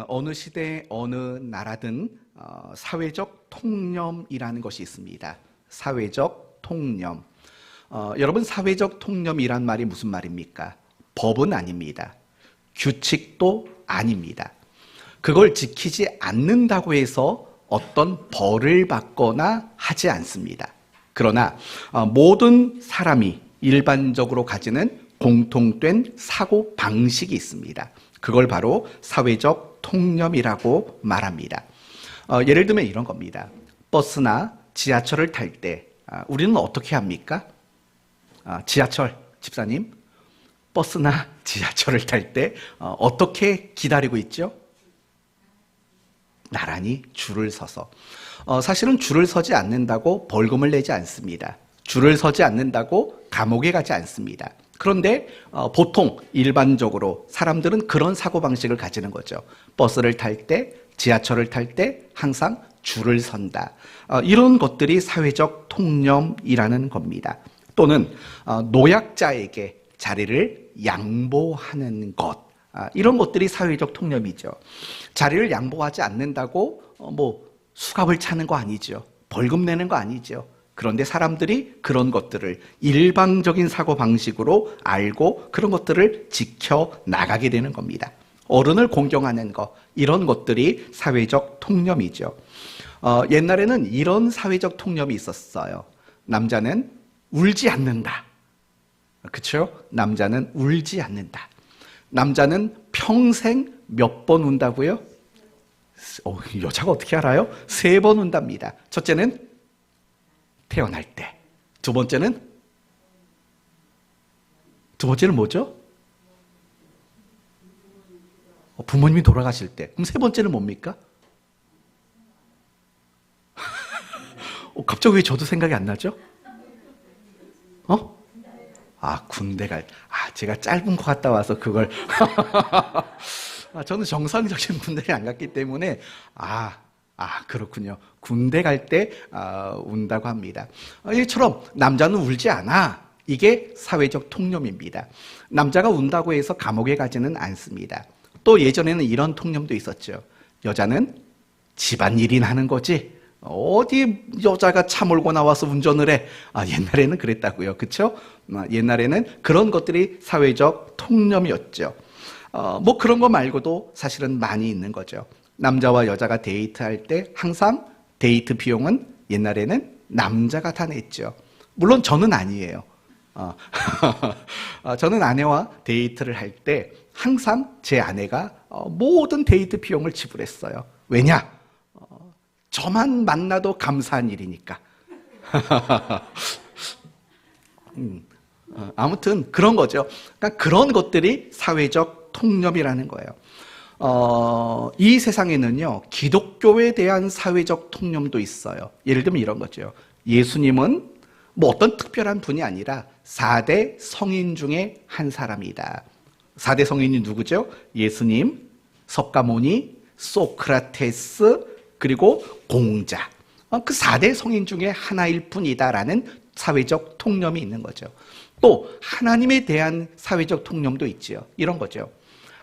어느 시대, 어느 나라든 사회적 통념이라는 것이 있습니다. 사회적 통념. 여러분, 사회적 통념이란 말이 무슨 말입니까? 법은 아닙니다. 규칙도 아닙니다. 그걸 지키지 않는다고 해서 어떤 벌을 받거나 하지 않습니다. 그러나 모든 사람이 일반적으로 가지는 공통된 사고 방식이 있습니다. 그걸 바로 사회적 통념이라고 말합니다. 예를 들면 이런 겁니다. 버스나 지하철을 탈 때 우리는 어떻게 합니까? 지하철, 집사님, 버스나 지하철을 탈 때 어떻게 기다리고 있죠? 나란히 줄을 서서. 사실은 줄을 서지 않는다고 벌금을 내지 않습니다. 줄을 서지 않는다고 감옥에 가지 않습니다. 그런데 보통 일반적으로 사람들은 그런 사고방식을 가지는 거죠. 버스를 탈 때, 지하철을 탈 때 항상 줄을 선다. 이런 것들이 사회적 통념이라는 겁니다. 또는 노약자에게 자리를 양보하는 것. 이런 것들이 사회적 통념이죠. 자리를 양보하지 않는다고 수갑을 차는 거 아니죠. 벌금 내는 거 아니죠. 그런데 사람들이 그런 것들을 일방적인 사고방식으로 알고 그런 것들을 지켜나가게 되는 겁니다. 어른을 공경하는 것, 이런 것들이 사회적 통념이죠. 옛날에는 이런 사회적 통념이 있었어요. 남자는 울지 않는다. 그렇죠? 남자는 울지 않는다. 남자는 평생 몇 번 운다고요? 여자가 어떻게 알아요? 3번 운답니다. 첫째는 태어날 때. 두 번째는 뭐죠? 부모님이 돌아가실 때. 그럼 3번째는 뭡니까? 갑자기 왜 저도 생각이 안 나죠? 군대 제가 짧은 거 갔다 와서 그걸. 저는 정상적인 군대를 안 갔기 때문에, 그렇군요. 군대 갈 때, 운다고 합니다. 이처럼 남자는 울지 않아. 이게 사회적 통념입니다. 남자가 운다고 해서 감옥에 가지는 않습니다. 또 예전에는 이런 통념도 있었죠. 여자는 집안일이나 하는 거지. 어디 여자가 차 몰고 나와서 운전을 해. 옛날에는 그랬다고요. 그렇죠? 옛날에는 그런 것들이 사회적 통념이었죠. 그런 거 말고도 사실은 많이 있는 거죠. 남자와 여자가 데이트할 때 항상 데이트 비용은 옛날에는 남자가 다 냈죠. 물론 저는 아니에요. 저는 아내와 데이트를 할 때 항상 제 아내가 모든 데이트 비용을 지불했어요. 왜냐? 저만 만나도 감사한 일이니까. 아무튼 그런 거죠. 그러니까 그런 것들이 사회적 통념이라는 거예요. 이 세상에는요, 기독교에 대한 사회적 통념도 있어요. 예를 들면 이런 거죠. 예수님은 어떤 특별한 분이 아니라 4대 성인 중에 한 사람이다. 4대 성인이 누구죠? 예수님, 석가모니, 소크라테스, 그리고 공자. 그 4대 성인 중에 하나일 뿐이다라는 사회적 통념이 있는 거죠. 또 하나님에 대한 사회적 통념도 있죠. 이런 거죠.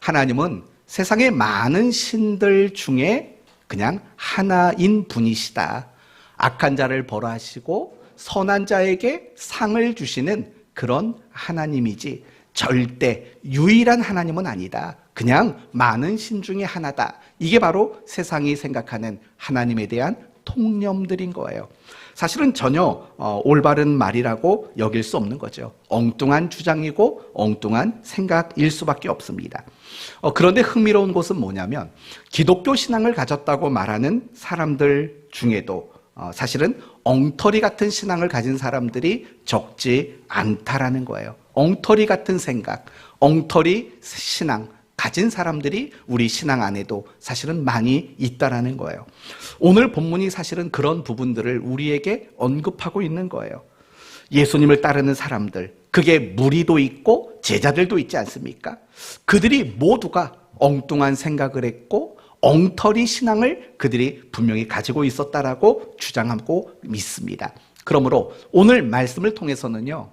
하나님은 세상의 많은 신들 중에 그냥 하나인 분이시다. 악한 자를 벌하시고 선한 자에게 상을 주시는 그런 하나님이지 절대 유일한 하나님은 아니다. 그냥 많은 신 중에 하나다. 이게 바로 세상이 생각하는 하나님에 대한 통념들인 거예요. 사실은 전혀 올바른 말이라고 여길 수 없는 거죠. 엉뚱한 주장이고 엉뚱한 생각일 수밖에 없습니다. 그런데 흥미로운 것은 뭐냐면 기독교 신앙을 가졌다고 말하는 사람들 중에도 사실은 엉터리 같은 신앙을 가진 사람들이 적지 않다라는 거예요. 엉터리 같은 생각, 엉터리 신앙 가진 사람들이 우리 신앙 안에도 사실은 많이 있다라는 거예요. 오늘 본문이 사실은 그런 부분들을 우리에게 언급하고 있는 거예요. 예수님을 따르는 사람들, 그게 무리도 있고 제자들도 있지 않습니까? 그들이 모두가 엉뚱한 생각을 했고 엉터리 신앙을 그들이 분명히 가지고 있었다라고 주장하고 믿습니다. 그러므로 오늘 말씀을 통해서는요,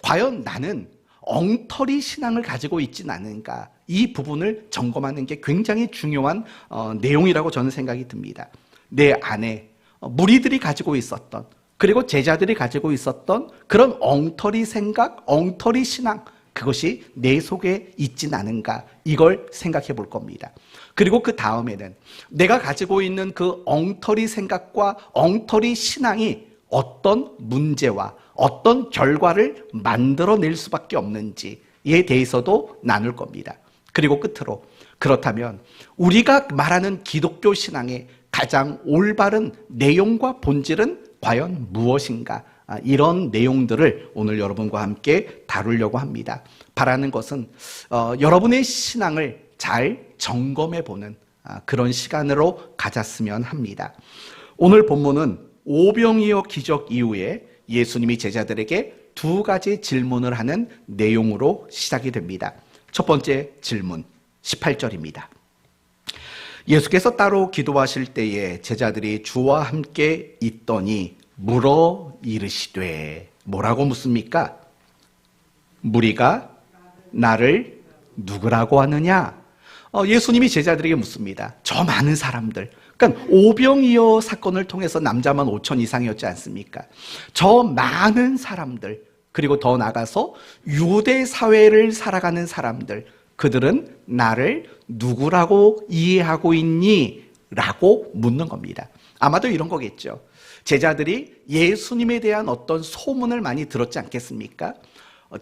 과연 나는 엉터리 신앙을 가지고 있진 않은가? 이 부분을 점검하는 게 굉장히 중요한 내용이라고 저는 생각이 듭니다. 내 안에 무리들이 가지고 있었던, 그리고 제자들이 가지고 있었던 그런 엉터리 생각, 엉터리 신앙, 그것이 내 속에 있진 않은가, 이걸 생각해 볼 겁니다. 그리고 그 다음에는 내가 가지고 있는 그 엉터리 생각과 엉터리 신앙이 어떤 문제와 어떤 결과를 만들어낼 수밖에 없는지에 대해서도 나눌 겁니다. 그리고 끝으로, 그렇다면 우리가 말하는 기독교 신앙의 가장 올바른 내용과 본질은 과연 무엇인가? 이런 내용들을 오늘 여러분과 함께 다루려고 합니다. 바라는 것은 여러분의 신앙을 잘 점검해보는 그런 시간으로 가졌으면 합니다. 오늘 본문은 오병이어 기적 이후에 예수님이 제자들에게 두 가지 질문을 하는 내용으로 시작이 됩니다. 첫 번째 질문, 18절입니다. 예수께서 따로 기도하실 때에 제자들이 주와 함께 있더니 물어 이르시되, 뭐라고 묻습니까? 무리가 나를 누구라고 하느냐? 예수님이 제자들에게 묻습니다. 저 많은 사람들, 그러니까 오병이어 사건을 통해서 남자만 5천 이상이었지 않습니까? 저 많은 사람들, 그리고 더 나가서 유대 사회를 살아가는 사람들, 그들은 나를 누구라고 이해하고 있니? 라고 묻는 겁니다. 아마도 이런 거겠죠. 제자들이 예수님에 대한 어떤 소문을 많이 들었지 않겠습니까?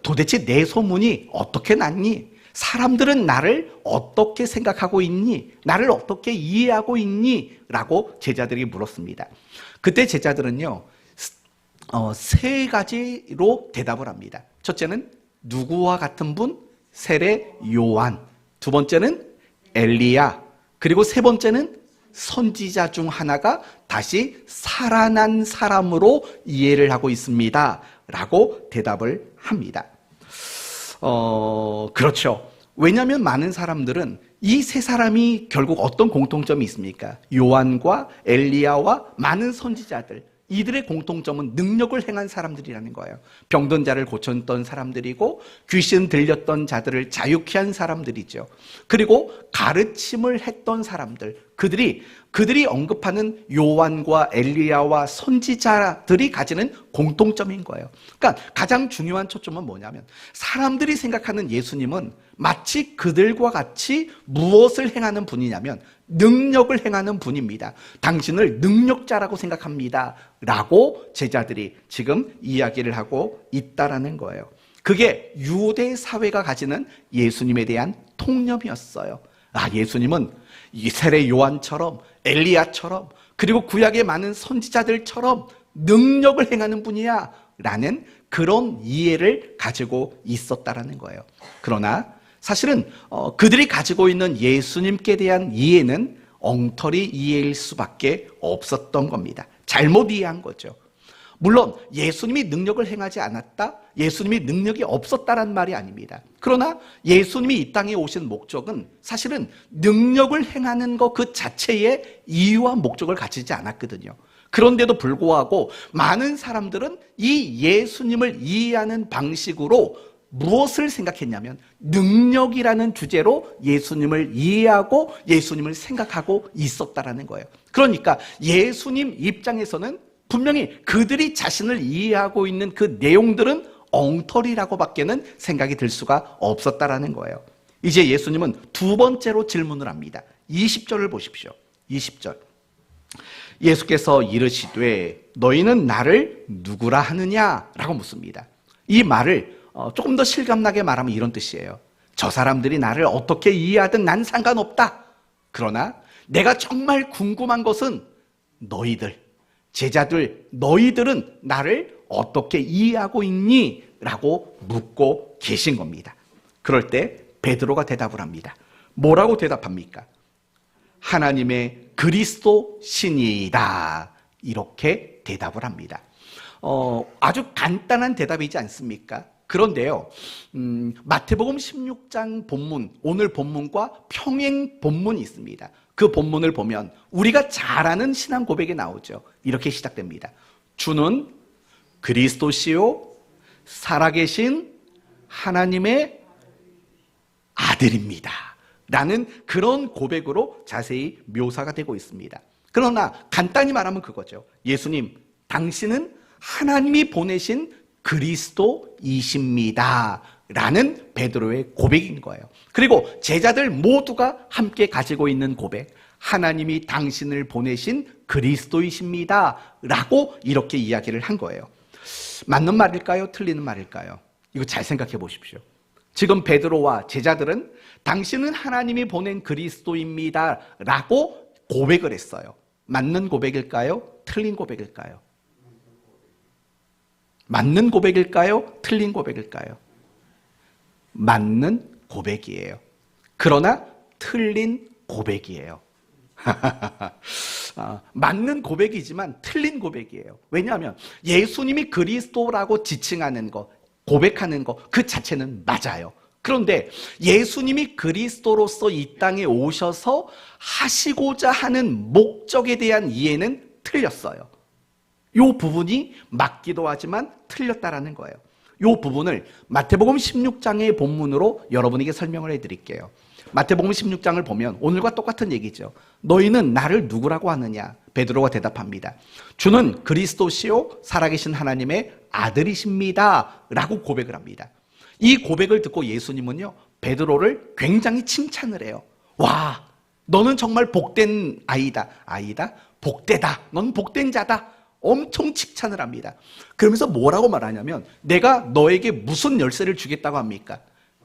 도대체 내 소문이 어떻게 났니? 사람들은 나를 어떻게 생각하고 있니? 나를 어떻게 이해하고 있니? 라고 제자들이 물었습니다. 그때 제자들은요, 세 가지로 대답을 합니다. 첫째는 누구와 같은 분? 세례 요한. 두 번째는 엘리야. 그리고 세 번째는 선지자 중 하나가 다시 살아난 사람으로 이해를 하고 있습니다. 라고 대답을 합니다. 그렇죠. 왜냐하면 많은 사람들은 이 세 사람이 결국 어떤 공통점이 있습니까? 요한과 엘리야와 많은 선지자들, 이들의 공통점은 능력을 행한 사람들이라는 거예요. 병든 자를 고쳤던 사람들이고 귀신 들렸던 자들을 자유케 한 사람들이죠. 그리고 가르침을 했던 사람들, 그들이 언급하는 요한과 엘리야와 선지자들이 가지는 공통점인 거예요. 그러니까 가장 중요한 초점은 뭐냐면, 사람들이 생각하는 예수님은 마치 그들과 같이 무엇을 행하는 분이냐면 능력을 행하는 분입니다. 당신을 능력자라고 생각합니다. 라고 제자들이 지금 이야기를 하고 있다라는 거예요. 그게 유대 사회가 가지는 예수님에 대한 통념이었어요. 예수님은 이 세례 요한처럼, 엘리야처럼, 그리고 구약의 많은 선지자들처럼 능력을 행하는 분이야 라는 그런 이해를 가지고 있었다라는 거예요. 그러나 사실은 그들이 가지고 있는 예수님께 대한 이해는 엉터리 이해일 수밖에 없었던 겁니다. 잘못 이해한 거죠. 물론 예수님이 능력을 행하지 않았다, 예수님이 능력이 없었다란 말이 아닙니다. 그러나 예수님이 이 땅에 오신 목적은 사실은 능력을 행하는 것 그 자체의 이유와 목적을 가지지 않았거든요. 그런데도 불구하고 많은 사람들은 이 예수님을 이해하는 방식으로 무엇을 생각했냐면 능력이라는 주제로 예수님을 이해하고 예수님을 생각하고 있었다라는 거예요. 그러니까 예수님 입장에서는 분명히 그들이 자신을 이해하고 있는 그 내용들은 엉터리라고밖에는 생각이 들 수가 없었다라는 거예요. 이제 예수님은 두 번째로 질문을 합니다. 20절을 보십시오. 20절. 예수께서 이르시되 너희는 나를 누구라 하느냐? 라고 묻습니다. 이 말을 조금 더 실감나게 말하면 이런 뜻이에요. 저 사람들이 나를 어떻게 이해하든 난 상관없다. 그러나 내가 정말 궁금한 것은 너희들, 제자들, 너희들은 나를 어떻게 이해하고 있니? 라고 묻고 계신 겁니다. 그럴 때 베드로가 대답을 합니다. 뭐라고 대답합니까? 하나님의 그리스도 신이다. 이렇게 대답을 합니다. 아주 간단한 대답이지 않습니까? 그런데요, 마태복음 16장 본문, 오늘 본문과 평행 본문이 있습니다. 그 본문을 보면 우리가 잘 아는 신앙 고백이 나오죠. 이렇게 시작됩니다. 주는 그리스도시요 살아계신 하나님의, 아들입니다. 라는 그런 고백으로 자세히 묘사가 되고 있습니다. 그러나 간단히 말하면 그거죠. 예수님, 당신은 하나님이 보내신 그리스도이십니다. 라는 베드로의 고백인 거예요. 그리고 제자들 모두가 함께 가지고 있는 고백, 하나님이 당신을 보내신 그리스도이십니다. 라고 이렇게 이야기를 한 거예요. 맞는 말일까요? 틀리는 말일까요? 이거 잘 생각해 보십시오. 지금 베드로와 제자들은 당신은 하나님이 보낸 그리스도입니다. 라고 고백을 했어요. 맞는 고백일까요? 틀린 고백일까요? 맞는 고백일까요? 틀린 고백일까요? 맞는 고백이에요. 그러나 틀린 고백이에요. 맞는 고백이지만 틀린 고백이에요. 왜냐하면 예수님이 그리스도라고 지칭하는 것, 고백하는 것 그 자체는 맞아요. 그런데 예수님이 그리스도로서 이 땅에 오셔서 하시고자 하는 목적에 대한 이해는 틀렸어요. 이 부분이 맞기도 하지만 틀렸다라는 거예요. 이 부분을 마태복음 16장의 본문으로 여러분에게 설명을 해드릴게요. 마태복음 16장을 보면 오늘과 똑같은 얘기죠. 너희는 나를 누구라고 하느냐? 베드로가 대답합니다. 주는 그리스도시요 살아계신 하나님의 아들이십니다. 라고 고백을 합니다. 이 고백을 듣고 예수님은요, 베드로를 굉장히 칭찬을 해요. 와, 너는 정말 복된 아이다. 아이다? 복되다. 넌 복된 자다. 엄청 칭찬을 합니다. 그러면서 뭐라고 말하냐면 내가 너에게 무슨 열쇠를 주겠다고 합니까?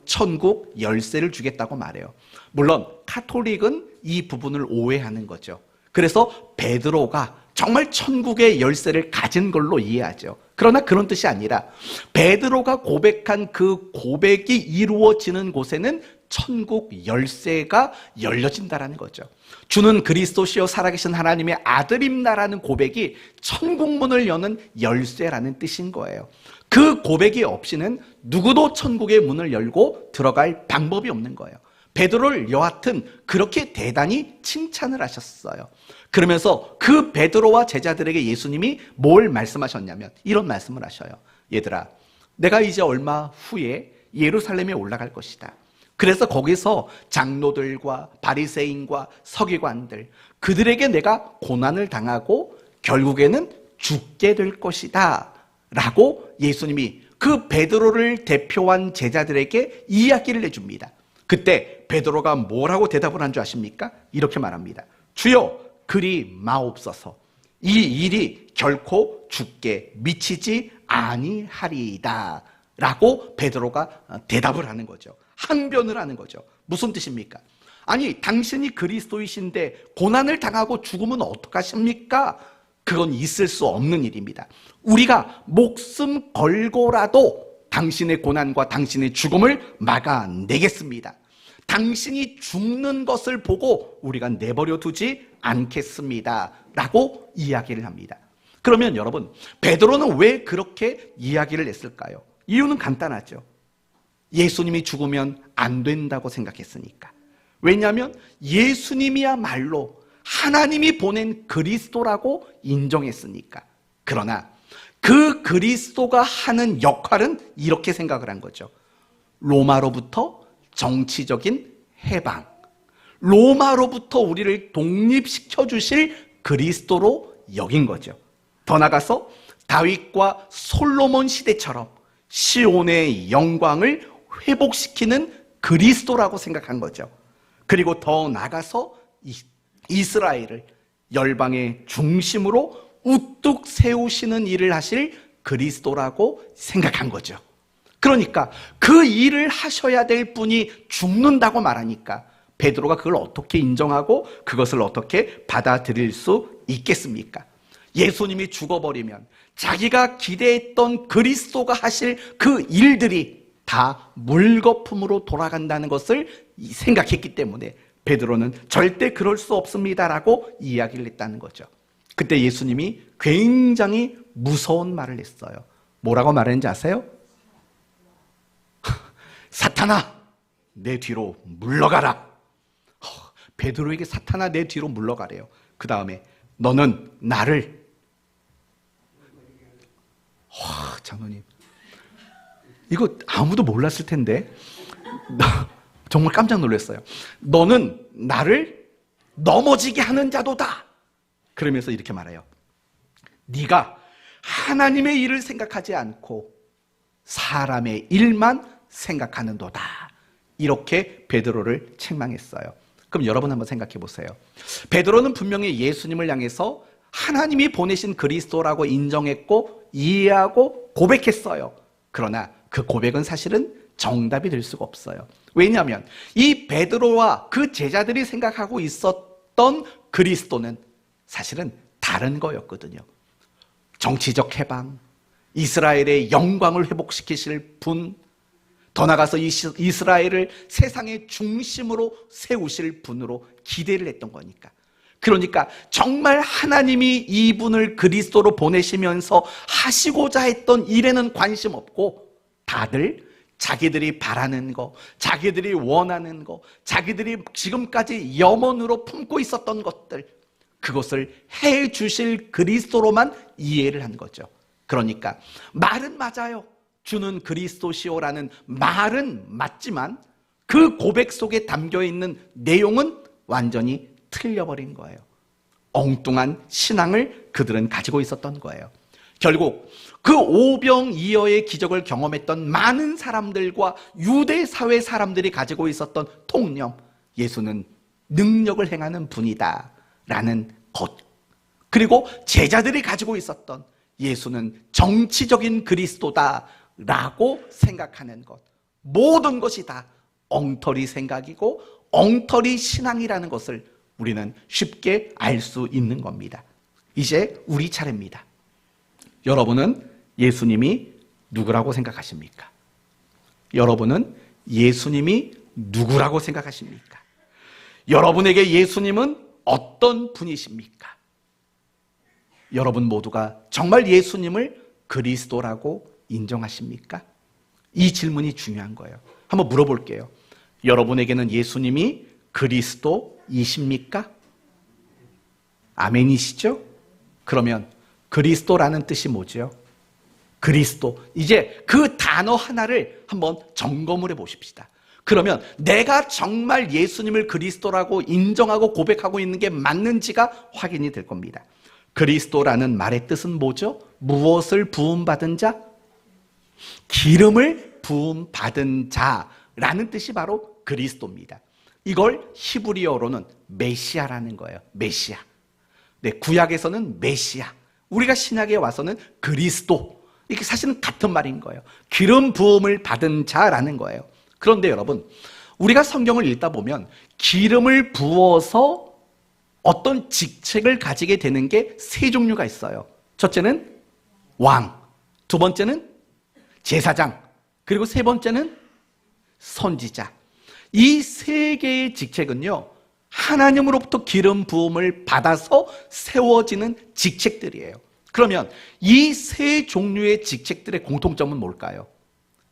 천국 열쇠를 주겠다고 말해요. 물론 카톨릭은 이 부분을 오해하는 거죠. 그래서 베드로가 정말 천국의 열쇠를 가진 걸로 이해하죠. 그러나 그런 뜻이 아니라 베드로가 고백한 그 고백이 이루어지는 곳에는 천국 열쇠가 열려진다라는 거죠. 주는 그리스도시요 살아계신 하나님의 아들입니다라는 고백이 천국 문을 여는 열쇠라는 뜻인 거예요. 그 고백이 없이는 누구도 천국의 문을 열고 들어갈 방법이 없는 거예요. 베드로를 여하튼 그렇게 대단히 칭찬을 하셨어요. 그러면서 그 베드로와 제자들에게 예수님이 뭘 말씀하셨냐면 이런 말씀을 하셔요. 얘들아, 내가 이제 얼마 후에 예루살렘에 올라갈 것이다. 그래서 거기서 장로들과 바리새인과 서기관들 그들에게 내가 고난을 당하고 결국에는 죽게 될 것이다 라고 예수님이 그 베드로를 대표한 제자들에게 이야기를 해줍니다. 그때 베드로가 뭐라고 대답을 한 줄 아십니까? 이렇게 말합니다. 주여 그리 마옵소서. 이 일이 결코 죽게 미치지 아니하리이다 라고 베드로가 대답을 하는 거죠. 항변을 하는 거죠. 무슨 뜻입니까? 아니, 당신이 그리스도이신데 고난을 당하고 죽으면 어떡하십니까? 그건 있을 수 없는 일입니다. 우리가 목숨 걸고라도 당신의 고난과 당신의 죽음을 막아내겠습니다. 당신이 죽는 것을 보고 우리가 내버려 두지 않겠습니다. 라고 이야기를 합니다. 그러면 여러분, 베드로는 왜 그렇게 이야기를 했을까요? 이유는 간단하죠. 예수님이 죽으면 안 된다고 생각했으니까. 왜냐하면 예수님이야말로 하나님이 보낸 그리스도라고 인정했으니까. 그러나 그 그리스도가 하는 역할은 이렇게 생각을 한 거죠. 로마로부터 정치적인 해방, 로마로부터 우리를 독립시켜 주실 그리스도로 여긴 거죠. 더 나아가서 다윗과 솔로몬 시대처럼 시온의 영광을 회복시키는 그리스도라고 생각한 거죠. 그리고 더 나아가서 이스라엘을 열방의 중심으로 우뚝 세우시는 일을 하실 그리스도라고 생각한 거죠. 그러니까 그 일을 하셔야 될 분이 죽는다고 말하니까 베드로가 그걸 어떻게 인정하고 그것을 어떻게 받아들일 수 있겠습니까? 예수님이 죽어버리면 자기가 기대했던 그리스도가 하실 그 일들이 다 물거품으로 돌아간다는 것을 생각했기 때문에 베드로는 절대 그럴 수 없습니다라고 이야기를 했다는 거죠. 그때 예수님이 굉장히 무서운 말을 했어요. 뭐라고 말했는지 아세요? 사탄아, 내 뒤로 물러가라. 베드로에게 사탄아 내 뒤로 물러가래요. 그 다음에 너는 나를 장로님 이거 아무도 몰랐을 텐데 정말 깜짝 놀랐어요. 너는 나를 넘어지게 하는 자도다. 그러면서 이렇게 말해요. 네가 하나님의 일을 생각하지 않고 사람의 일만 생각하는도다. 이렇게 베드로를 책망했어요. 그럼 여러분 한번 생각해 보세요. 베드로는 분명히 예수님을 향해서 하나님이 보내신 그리스도라고 인정했고 이해하고 고백했어요. 그러나 그 고백은 사실은 정답이 될 수가 없어요. 왜냐하면 이 베드로와 그 제자들이 생각하고 있었던 그리스도는 사실은 다른 거였거든요. 정치적 해방, 이스라엘의 영광을 회복시키실 분, 더 나아가서 이스라엘을 세상의 중심으로 세우실 분으로 기대를 했던 거니까. 그러니까 정말 하나님이 이분을 그리스도로 보내시면서 하시고자 했던 일에는 관심 없고 다들 자기들이 바라는 거, 자기들이 원하는 거, 자기들이 지금까지 염원으로 품고 있었던 것들, 그것을 해 주실 그리스도로만 이해를 한 거죠. 그러니까 말은 맞아요. 주는 그리스도시오라는 말은 맞지만 그 고백 속에 담겨있는 내용은 완전히 틀려버린 거예요. 엉뚱한 신앙을 그들은 가지고 있었던 거예요. 결국 그 오병이어의 기적을 경험했던 많은 사람들과 유대 사회 사람들이 가지고 있었던 통념, 예수는 능력을 행하는 분이다 라는 것, 그리고 제자들이 가지고 있었던 예수는 정치적인 그리스도다 라고 생각하는 것, 모든 것이 다 엉터리 생각이고 엉터리 신앙이라는 것을 우리는 쉽게 알 수 있는 겁니다. 이제 우리 차례입니다. 여러분은 예수님이 누구라고 생각하십니까? 여러분은 예수님이 누구라고 생각하십니까? 여러분에게 예수님은 어떤 분이십니까? 여러분 모두가 정말 예수님을 그리스도라고 인정하십니까? 이 질문이 중요한 거예요. 한번 물어볼게요. 여러분에게는 예수님이 그리스도이십니까? 아멘이시죠? 그러면 그리스도라는 뜻이 뭐죠? 그리스도. 이제 그 단어 하나를 한번 점검을 해보십시다. 그러면 내가 정말 예수님을 그리스도라고 인정하고 고백하고 있는 게 맞는지가 확인이 될 겁니다. 그리스도라는 말의 뜻은 뭐죠? 무엇을 부음받은 자? 기름을 부음받은 자라는 뜻이 바로 그리스도입니다. 이걸 히브리어로는 메시아라는 거예요. 메시아. 네, 구약에서는 메시아. 우리가 신약에 와서는 그리스도. 이게 사실은 같은 말인 거예요. 기름 부음을 받은 자라는 거예요. 그런데 여러분, 우리가 성경을 읽다 보면 기름을 부어서 어떤 직책을 가지게 되는 게 세 종류가 있어요. 첫째는 왕, 두 번째는 제사장, 그리고 세 번째는 선지자. 이 세 개의 직책은요, 하나님으로부터 기름 부음을 받아서 세워지는 직책들이에요. 그러면 이 세 종류의 직책들의 공통점은 뭘까요?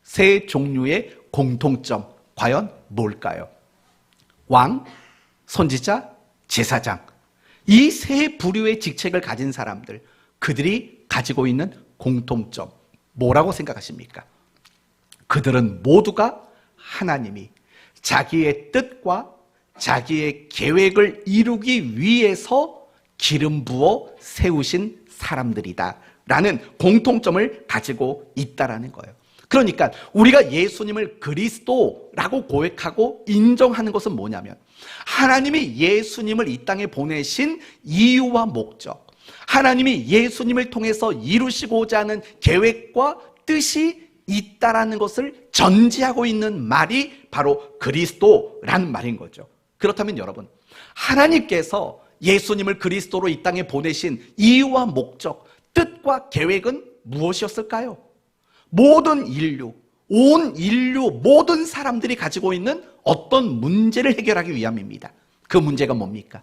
세 종류의 공통점, 과연 뭘까요? 왕, 선지자, 제사장. 이 세 부류의 직책을 가진 사람들, 그들이 가지고 있는 공통점, 뭐라고 생각하십니까? 그들은 모두가 하나님이 자기의 뜻과 자기의 계획을 이루기 위해서 기름 부어 세우신 사람들이다 라는 공통점을 가지고 있다라는 거예요. 그러니까 우리가 예수님을 그리스도라고 고백하고 인정하는 것은 뭐냐면, 하나님이 예수님을 이 땅에 보내신 이유와 목적, 하나님이 예수님을 통해서 이루시고자 하는 계획과 뜻이 있다라는 것을 전제하고 있는 말이 바로 그리스도라는 말인 거죠. 그렇다면 여러분, 하나님께서 예수님을 그리스도로 이 땅에 보내신 이유와 목적, 뜻과 계획은 무엇이었을까요? 모든 인류, 온 인류 모든 사람들이 가지고 있는 어떤 문제를 해결하기 위함입니다. 그 문제가 뭡니까?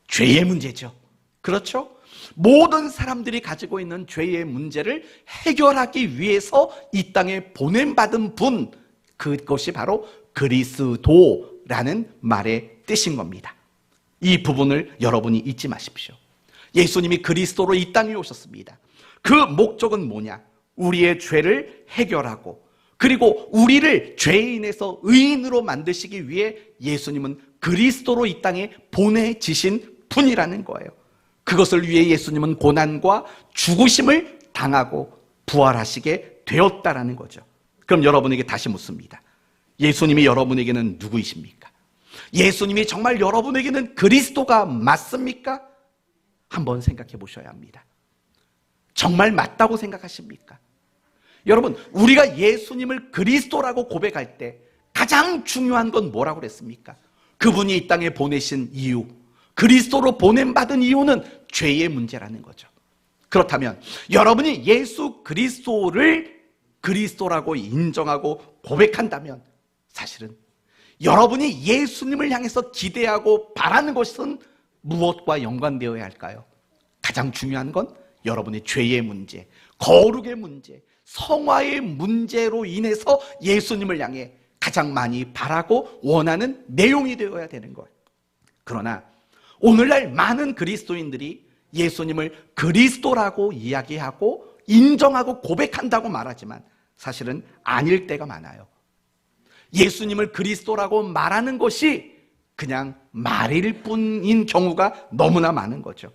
죄의 문제죠. 그렇죠? 모든 사람들이 가지고 있는 죄의 문제를 해결하기 위해서 이 땅에 보냄받은 분, 그것이 바로 그리스도라는 말의 뜻인 겁니다. 이 부분을 여러분이 잊지 마십시오. 예수님이 그리스도로 이 땅에 오셨습니다. 그 목적은 뭐냐? 우리의 죄를 해결하고 그리고 우리를 죄인에서 의인으로 만드시기 위해 예수님은 그리스도로 이 땅에 보내지신 분이라는 거예요. 그것을 위해 예수님은 고난과 죽으심을 당하고 부활하시게 되었다라는 거죠. 그럼 여러분에게 다시 묻습니다. 예수님이 여러분에게는 누구이십니까? 예수님이 정말 여러분에게는 그리스도가 맞습니까? 한번 생각해 보셔야 합니다. 정말 맞다고 생각하십니까? 여러분, 우리가 예수님을 그리스도라고 고백할 때 가장 중요한 건 뭐라고 그랬습니까? 그분이 이 땅에 보내신 이유, 그리스도로 보냄받은 이유는 죄의 문제라는 거죠. 그렇다면 여러분이 예수 그리스도를 그리스도라고 인정하고 고백한다면 사실은 여러분이 예수님을 향해서 기대하고 바라는 것은 무엇과 연관되어야 할까요? 가장 중요한 건 여러분의 죄의 문제, 거룩의 문제, 성화의 문제로 인해서 예수님을 향해 가장 많이 바라고 원하는 내용이 되어야 되는 거예요. 그러나 오늘날 많은 그리스도인들이 예수님을 그리스도라고 이야기하고 인정하고 고백한다고 말하지만 사실은 아닐 때가 많아요. 예수님을 그리스도라고 말하는 것이 그냥 말일 뿐인 경우가 너무나 많은 거죠.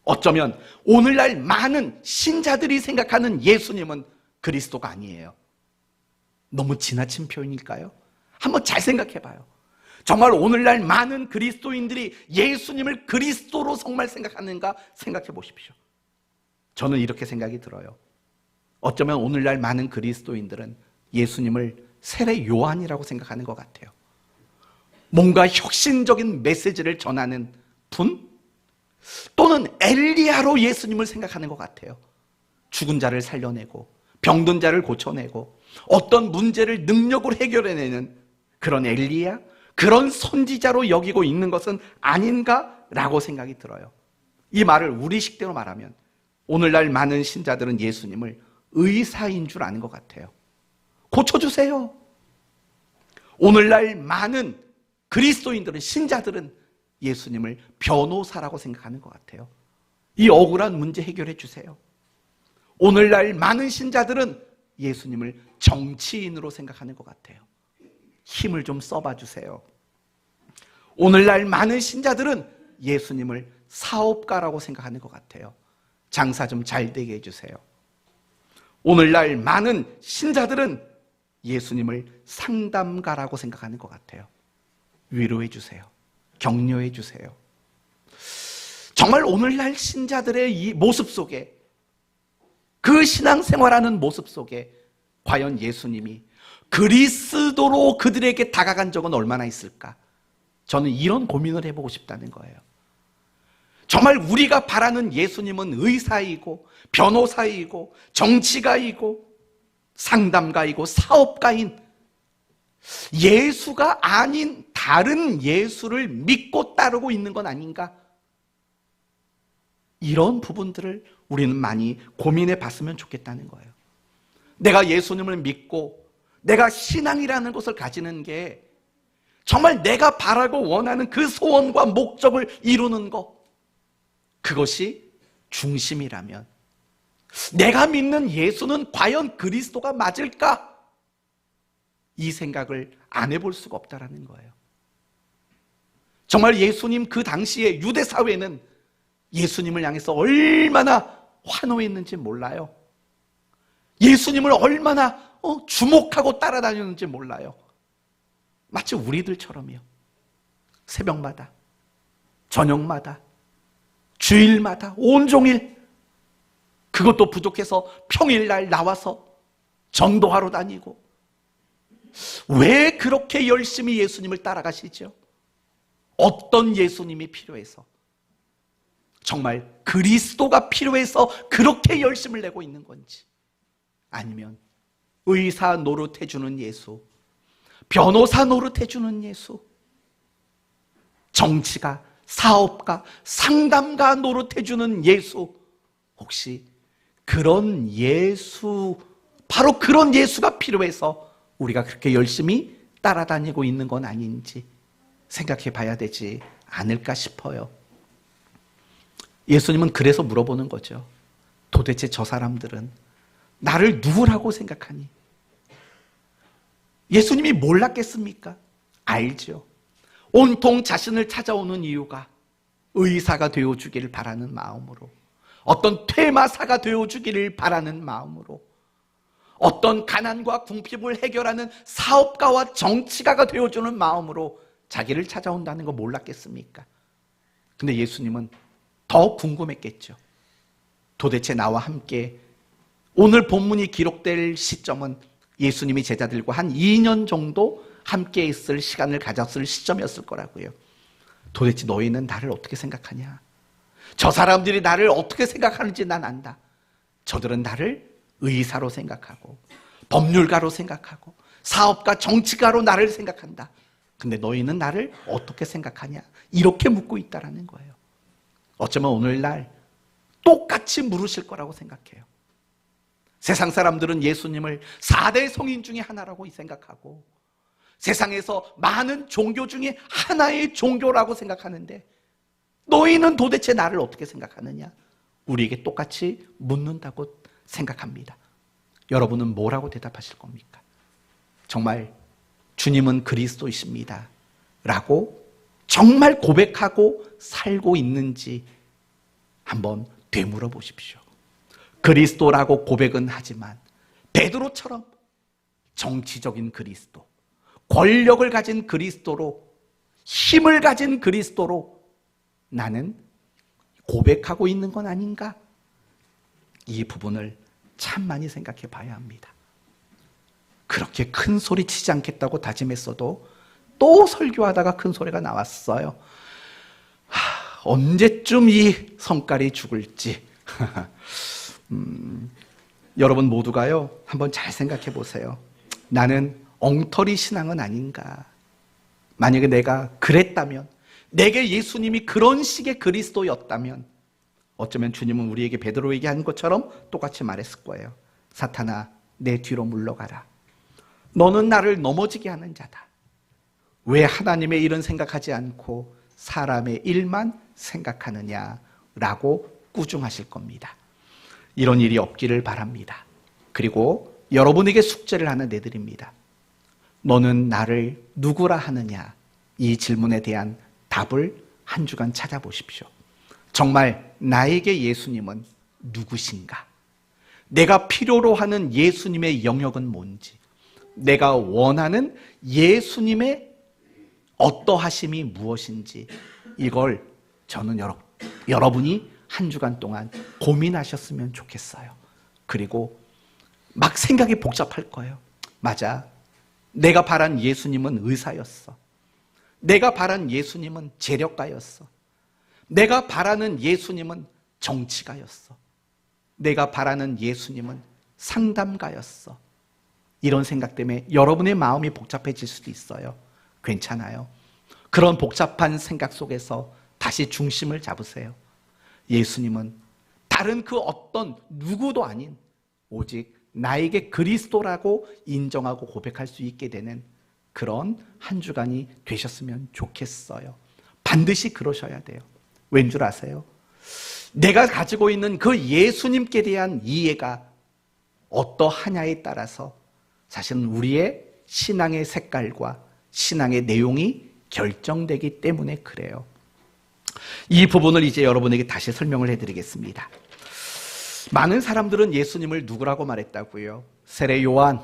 어쩌면 오늘날 많은 신자들이 생각하는 예수님은 그리스도가 아니에요. 너무 지나친 표현일까요? 한번 잘 생각해 봐요. 정말 오늘날 많은 그리스도인들이 예수님을 그리스도로 정말 생각하는가 생각해 보십시오. 저는 이렇게 생각이 들어요. 어쩌면 오늘날 많은 그리스도인들은 예수님을 세례 요한이라고 생각하는 것 같아요. 뭔가 혁신적인 메시지를 전하는 분? 또는 엘리야로 예수님을 생각하는 것 같아요. 죽은 자를 살려내고 병든 자를 고쳐내고 어떤 문제를 능력으로 해결해내는 그런 엘리야? 그런 선지자로 여기고 있는 것은 아닌가라고 생각이 들어요. 이 말을 우리식대로 말하면 오늘날 많은 신자들은 예수님을 의사인 줄 아는 것 같아요. 고쳐주세요. 오늘날 많은 그리스도인들은, 신자들은 예수님을 변호사라고 생각하는 것 같아요. 이 억울한 문제 해결해 주세요. 오늘날 많은 신자들은 예수님을 정치인으로 생각하는 것 같아요. 힘을 좀 써봐 주세요. 오늘날 많은 신자들은 예수님을 사업가라고 생각하는 것 같아요. 장사 좀 잘 되게 해주세요. 오늘날 많은 신자들은 예수님을 상담가라고 생각하는 것 같아요. 위로해 주세요. 격려해 주세요. 정말 오늘날 신자들의 이 모습 속에, 그 신앙생활하는 모습 속에 과연 예수님이 그리스도로 그들에게 다가간 적은 얼마나 있을까? 저는 이런 고민을 해보고 싶다는 거예요. 정말 우리가 바라는 예수님은 의사이고 변호사이고 정치가이고 상담가이고 사업가인 예수가 아닌 다른 예수를 믿고 따르고 있는 건 아닌가? 이런 부분들을 우리는 많이 고민해 봤으면 좋겠다는 거예요. 내가 예수님을 믿고 내가 신앙이라는 것을 가지는 게 정말 내가 바라고 원하는 그 소원과 목적을 이루는 것, 그것이 중심이라면 내가 믿는 예수는 과연 그리스도가 맞을까? 이 생각을 안 해볼 수가 없다라는 거예요. 정말 예수님 그 당시에 유대 사회는 예수님을 향해서 얼마나 환호했는지 몰라요. 예수님을 얼마나 주목하고 따라다녔는지 몰라요. 마치 우리들처럼요. 새벽마다, 저녁마다, 주일마다, 온종일, 그것도 부족해서 평일날 나와서 전도하러 다니고, 왜 그렇게 열심히 예수님을 따라가시죠? 어떤 예수님이 필요해서, 정말 그리스도가 필요해서 그렇게 열심을 내고 있는 건지, 아니면 의사 노릇해주는 예수, 변호사 노릇해주는 예수, 정치가, 사업가, 상담가 노릇해주는 예수, 혹시 그런 예수, 바로 그런 예수가 필요해서 우리가 그렇게 열심히 따라다니고 있는 건 아닌지 생각해 봐야 되지 않을까 싶어요. 예수님은 그래서 물어보는 거죠. 도대체 저 사람들은 나를 누구라고 생각하니? 예수님이 몰랐겠습니까? 알죠. 온통 자신을 찾아오는 이유가 의사가 되어주기를 바라는 마음으로, 어떤 퇴마사가 되어주기를 바라는 마음으로, 어떤 가난과 궁핍을 해결하는 사업가와 정치가가 되어주는 마음으로 자기를 찾아온다는 거 몰랐겠습니까? 근데 예수님은 더 궁금했겠죠. 도대체 나와 함께, 오늘 본문이 기록될 시점은 예수님이 제자들과 한 2년 정도 함께 있을 시간을 가졌을 시점이었을 거라고요. 도대체 너희는 나를 어떻게 생각하냐? 저 사람들이 나를 어떻게 생각하는지 난 안다. 저들은 나를 의사로 생각하고 법률가로 생각하고 사업가, 정치가로 나를 생각한다. 근데 너희는 나를 어떻게 생각하냐? 이렇게 묻고 있다라는 거예요. 어쩌면 오늘날 똑같이 물으실 거라고 생각해요. 세상 사람들은 예수님을 4대 성인 중에 하나라고 생각하고 세상에서 많은 종교 중에 하나의 종교라고 생각하는데 너희는 도대체 나를 어떻게 생각하느냐? 우리에게 똑같이 묻는다고 생각합니다. 여러분은 뭐라고 대답하실 겁니까? 정말 주님은 그리스도이십니다 라고 정말 고백하고 살고 있는지 한번 되물어 보십시오. 그리스도라고 고백은 하지만 베드로처럼 정치적인 그리스도, 권력을 가진 그리스도로, 힘을 가진 그리스도로 나는 고백하고 있는 건 아닌가? 이 부분을 참 많이 생각해 봐야 합니다. 그렇게 큰 소리 치지 않겠다고 다짐했어도 또 설교하다가 큰 소리가 나왔어요. 언제쯤 이 성깔이 죽을지. 여러분 모두가요, 한번 잘 생각해 보세요. 나는 엉터리 신앙은 아닌가? 만약에 내가 그랬다면, 내게 예수님이 그런 식의 그리스도였다면 어쩌면 주님은 우리에게 베드로에게 한 것처럼 똑같이 말했을 거예요. 사탄아, 내 뒤로 물러가라. 너는 나를 넘어지게 하는 자다. 왜 하나님의 일은 생각하지 않고 사람의 일만 생각하느냐라고 꾸중하실 겁니다. 이런 일이 없기를 바랍니다. 그리고 여러분에게 숙제를 하나 내드립니다. 너는 나를 누구라 하느냐? 이 질문에 대한 답을 한 주간 찾아보십시오. 정말 나에게 예수님은 누구신가? 내가 필요로 하는 예수님의 영역은 뭔지, 내가 원하는 예수님의 어떠하심이 무엇인지, 이걸 저는 여러분이 한 주간 동안 고민하셨으면 좋겠어요. 그리고 막 생각이 복잡할 거예요. 맞아, 내가 바란 예수님은 의사였어. 내가 바란 예수님은 재력가였어. 내가 바라는 예수님은 정치가였어. 내가 바라는 예수님은 상담가였어. 이런 생각 때문에 여러분의 마음이 복잡해질 수도 있어요. 괜찮아요. 그런 복잡한 생각 속에서 다시 중심을 잡으세요. 예수님은 다른 그 어떤 누구도 아닌 오직 나에게 그리스도라고 인정하고 고백할 수 있게 되는 그런 한 주간이 되셨으면 좋겠어요. 반드시 그러셔야 돼요. 왠 줄 아세요? 내가 가지고 있는 그 예수님께 대한 이해가 어떠하냐에 따라서 사실은 우리의 신앙의 색깔과 신앙의 내용이 결정되기 때문에 그래요. 이 부분을 이제 여러분에게 다시 설명을 해드리겠습니다. 많은 사람들은 예수님을 누구라고 말했다고요? 세례 요한,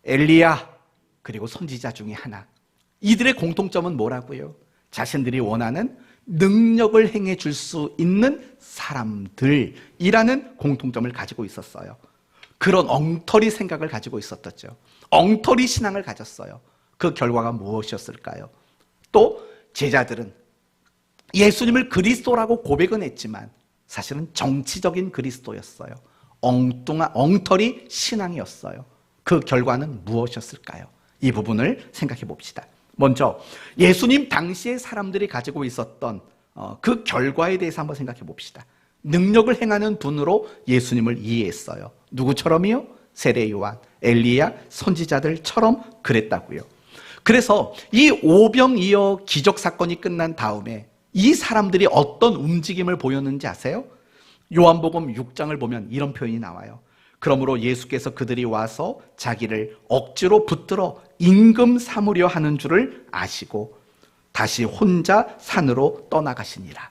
엘리야, 그리고 선지자 중에 하나. 이들의 공통점은 뭐라고요? 자신들이 원하는 능력을 행해 줄 수 있는 사람들이라는 공통점을 가지고 있었어요. 그런 엉터리 생각을 가지고 있었죠. 엉터리 신앙을 가졌어요. 그 결과가 무엇이었을까요? 또 제자들은 예수님을 그리스도라고 고백은 했지만 사실은 정치적인 그리스도였어요. 엉터리 신앙이었어요. 그 결과는 무엇이었을까요? 이 부분을 생각해 봅시다. 먼저 예수님 당시의 사람들이 가지고 있었던 그 결과에 대해서 한번 생각해 봅시다. 능력을 행하는 분으로 예수님을 이해했어요. 누구처럼이요? 세례 요한, 엘리야, 선지자들처럼 그랬다고요. 그래서 이 오병이어 기적 사건이 끝난 다음에 이 사람들이 어떤 움직임을 보였는지 아세요? 요한복음 6장을 보면 이런 표현이 나와요. 그러므로 예수께서 그들이 와서 자기를 억지로 붙들어 임금 삼으려 하는 줄을 아시고 다시 혼자 산으로 떠나가시니라.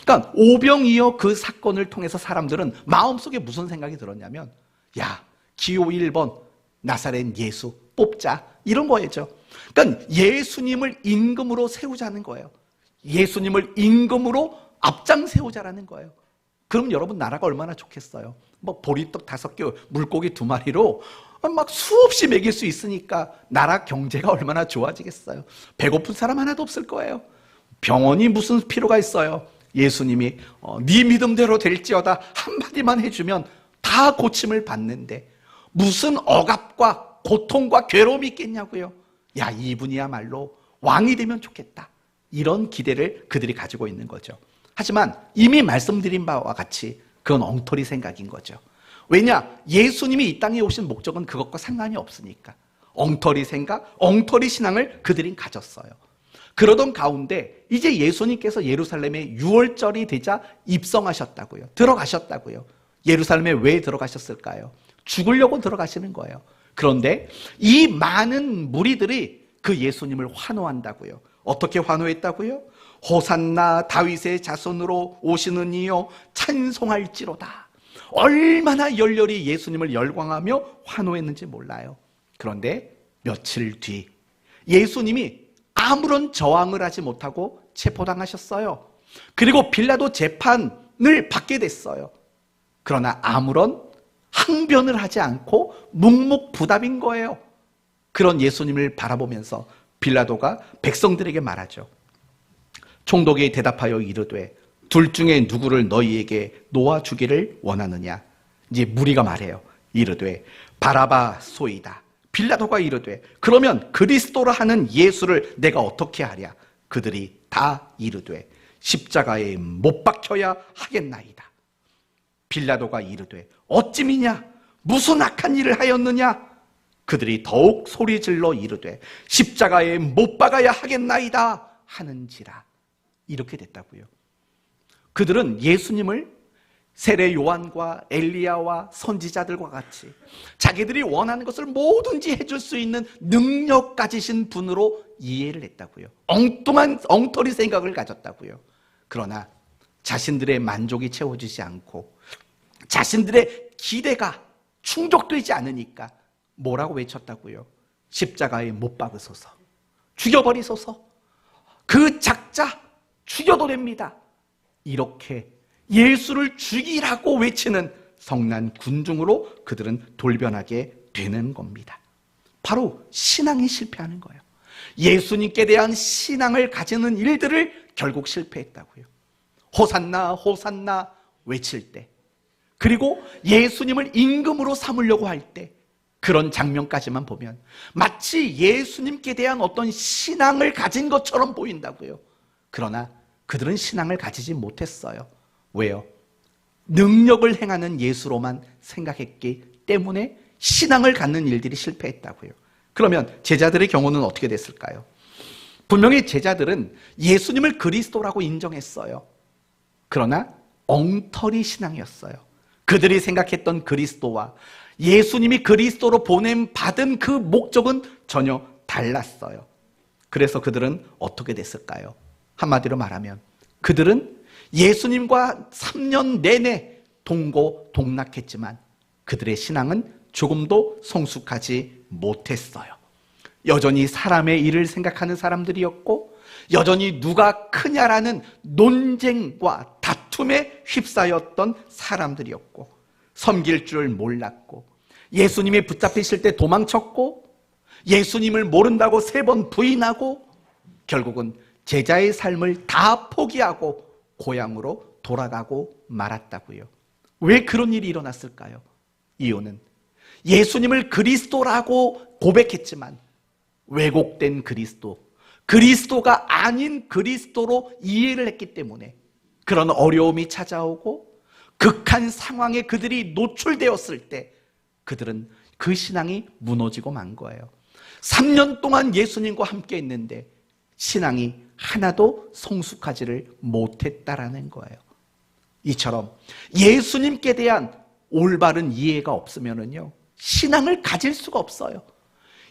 그러니까 오병이어 그 사건을 통해서 사람들은 마음속에 무슨 생각이 들었냐면, 야, 기호 1번 나사렛 예수 뽑자, 이런 거였죠. 그러니까 예수님을 임금으로 세우자는 거예요. 예수님을 임금으로 앞장 세우자라는 거예요. 그럼 여러분, 나라가 얼마나 좋겠어요. 뭐 보리떡 5개, 물고기 2마리로 막 수없이 먹일 수 있으니까 나라 경제가 얼마나 좋아지겠어요. 배고픈 사람 하나도 없을 거예요. 병원이 무슨 필요가 있어요. 예수님이 네 믿음대로 될지어다 한마디만 해주면 다 고침을 받는데 무슨 억압과 고통과 괴로움이 있겠냐고요. 야, 이분이야말로 왕이 되면 좋겠다, 이런 기대를 그들이 가지고 있는 거죠. 하지만 이미 말씀드린 바와 같이 그건 엉터리 생각인 거죠. 왜냐? 예수님이 이 땅에 오신 목적은 그것과 상관이 없으니까. 엉터리 생각, 엉터리 신앙을 그들이 가졌어요. 그러던 가운데 이제 예수님께서 예루살렘에 6월절이 되자 입성하셨다고요. 들어가셨다고요. 예루살렘에 왜 들어가셨을까요? 죽으려고 들어가시는 거예요. 그런데 이 많은 무리들이 그 예수님을 환호한다고요. 어떻게 환호했다고요? 호산나 다윗의 자손으로 오시는 이여 찬송할지로다. 얼마나 열렬히 예수님을 열광하며 환호했는지 몰라요. 그런데 며칠 뒤 예수님이 아무런 저항을 하지 못하고 체포당하셨어요. 그리고 빌라도 재판을 받게 됐어요. 그러나 아무런 항변을 하지 않고 묵묵부답인 거예요. 그런 예수님을 바라보면서 빌라도가 백성들에게 말하죠. 총독이 대답하여 이르되 둘 중에 누구를 너희에게 놓아주기를 원하느냐? 이제 무리가 말해요. 이르되 바라바 소이다. 빌라도가 이르되 그러면 그리스도라 하는 예수를 내가 어떻게 하랴? 그들이 다 이르되 십자가에 못 박혀야 하겠나이다. 빌라도가 이르되 어찌미냐? 무슨 악한 일을 하였느냐? 그들이 더욱 소리질러 이르되 십자가에 못 박아야 하겠나이다 하는지라. 이렇게 됐다고요. 그들은 예수님을 세례 요한과 엘리야와 선지자들과 같이 자기들이 원하는 것을 뭐든지 해줄 수 있는 능력 가지신 분으로 이해를 했다고요. 엉뚱한 엉터리 생각을 가졌다고요. 그러나 자신들의 만족이 채워지지 않고 자신들의 기대가 충족되지 않으니까 뭐라고 외쳤다고요? 십자가에 못 박으소서, 죽여버리소서, 그 작자 죽여도 됩니다. 이렇게 예수를 죽이라고 외치는 성난 군중으로 그들은 돌변하게 되는 겁니다. 바로 신앙이 실패하는 거예요. 예수님께 대한 신앙을 가지는 일들을 결국 실패했다고요. 호산나 호산나 외칠 때, 그리고 예수님을 임금으로 삼으려고 할 때, 그런 장면까지만 보면 마치 예수님께 대한 어떤 신앙을 가진 것처럼 보인다고요. 그러나 그들은 신앙을 가지지 못했어요. 왜요? 능력을 행하는 예수로만 생각했기 때문에 신앙을 갖는 일들이 실패했다고요. 그러면 제자들의 경우는 어떻게 됐을까요? 분명히 제자들은 예수님을 그리스도라고 인정했어요. 그러나 엉터리 신앙이었어요. 그들이 생각했던 그리스도와 예수님이 그리스도로 받은 그 목적은 전혀 달랐어요. 그래서 그들은 어떻게 됐을까요? 한마디로 말하면 그들은 예수님과 3년 내내 동고동락했지만 그들의 신앙은 조금도 성숙하지 못했어요. 여전히 사람의 일을 생각하는 사람들이었고, 여전히 누가 크냐라는 논쟁과 다툼에 휩싸였던 사람들이었고, 섬길 줄 몰랐고, 예수님이 붙잡히실 때 도망쳤고, 예수님을 모른다고 3번 부인하고, 결국은 제자의 삶을 다 포기하고 고향으로 돌아가고 말았다고요. 왜 그런 일이 일어났을까요? 이유는 예수님을 그리스도라고 고백했지만 왜곡된 그리스도가 아닌 그리스도로 이해를 했기 때문에 그런 어려움이 찾아오고 극한 상황에 그들이 노출되었을 때 그들은 그 신앙이 무너지고 만 거예요. 3년 동안 예수님과 함께 있는데 신앙이 하나도 성숙하지를 못했다라는 거예요. 이처럼 예수님께 대한 올바른 이해가 없으면은요, 신앙을 가질 수가 없어요.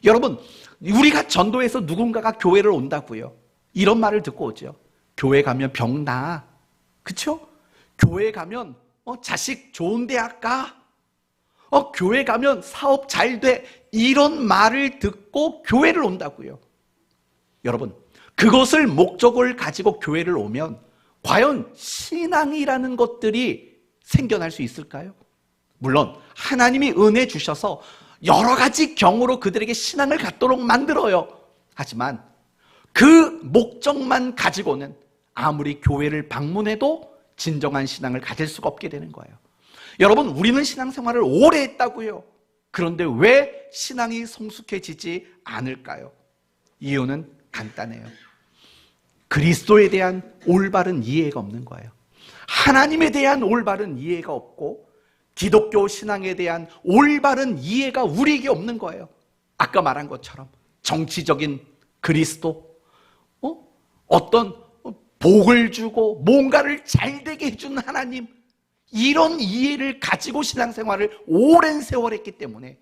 여러분, 우리가 전도해서 누군가가 교회를 온다고요. 이런 말을 듣고 오죠. 교회 가면 병 나. 그쵸? 교회 가면 자식 좋은 대학 가. 교회 가면 사업 잘 돼. 이런 말을 듣고 교회를 온다고요. 여러분, 그것을 목적을 가지고 교회를 오면 과연 신앙이라는 것들이 생겨날 수 있을까요? 물론 하나님이 은혜 주셔서 여러 가지 경우로 그들에게 신앙을 갖도록 만들어요. 하지만 그 목적만 가지고는 아무리 교회를 방문해도 진정한 신앙을 가질 수가 없게 되는 거예요. 여러분, 우리는 신앙생활을 오래 했다고요. 그런데 왜 신앙이 성숙해지지 않을까요? 이유는 간단해요. 그리스도에 대한 올바른 이해가 없는 거예요. 하나님에 대한 올바른 이해가 없고 기독교 신앙에 대한 올바른 이해가 우리에게 없는 거예요. 아까 말한 것처럼 정치적인 그리스도, 어떤 복을 주고 뭔가를 잘 되게 해주는 하나님, 이런 이해를 가지고 신앙생활을 오랜 세월 했기 때문에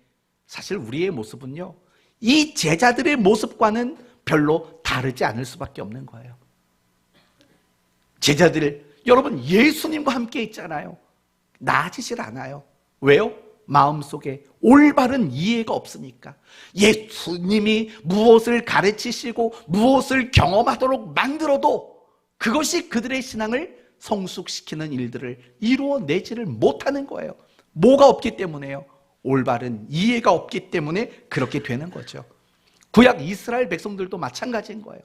사실 우리의 모습은요, 이 제자들의 모습과는 별로 다르지 않을 수밖에 없는 거예요. 제자들, 여러분 예수님과 함께 있잖아요. 나아지질 않아요. 왜요? 마음속에 올바른 이해가 없으니까. 예수님이 무엇을 가르치시고 무엇을 경험하도록 만들어도 그것이 그들의 신앙을 성숙시키는 일들을 이루어내지를 못하는 거예요. 뭐가 없기 때문에요? 올바른 이해가 없기 때문에 그렇게 되는 거죠. 구약 이스라엘 백성들도 마찬가지인 거예요.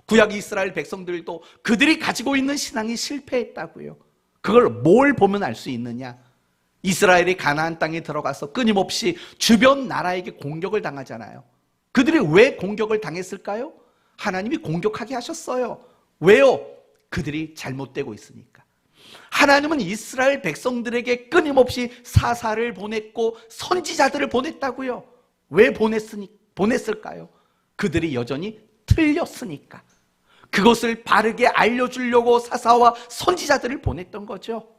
구약 이스라엘 백성들도 그들이 가지고 있는 신앙이 실패했다고요. 그걸 뭘 보면 알 수 있느냐? 이스라엘이 가나안 땅에 들어가서 끊임없이 주변 나라에게 공격을 당하잖아요. 그들이 왜 공격을 당했을까요? 하나님이 공격하게 하셨어요. 왜요? 그들이 잘못되고 있으니까. 하나님은 이스라엘 백성들에게 끊임없이 사사를 보냈고 선지자들을 보냈다고요. 왜 보냈을까요? 그들이 여전히 틀렸으니까. 그것을 바르게 알려주려고 사사와 선지자들을 보냈던 거죠.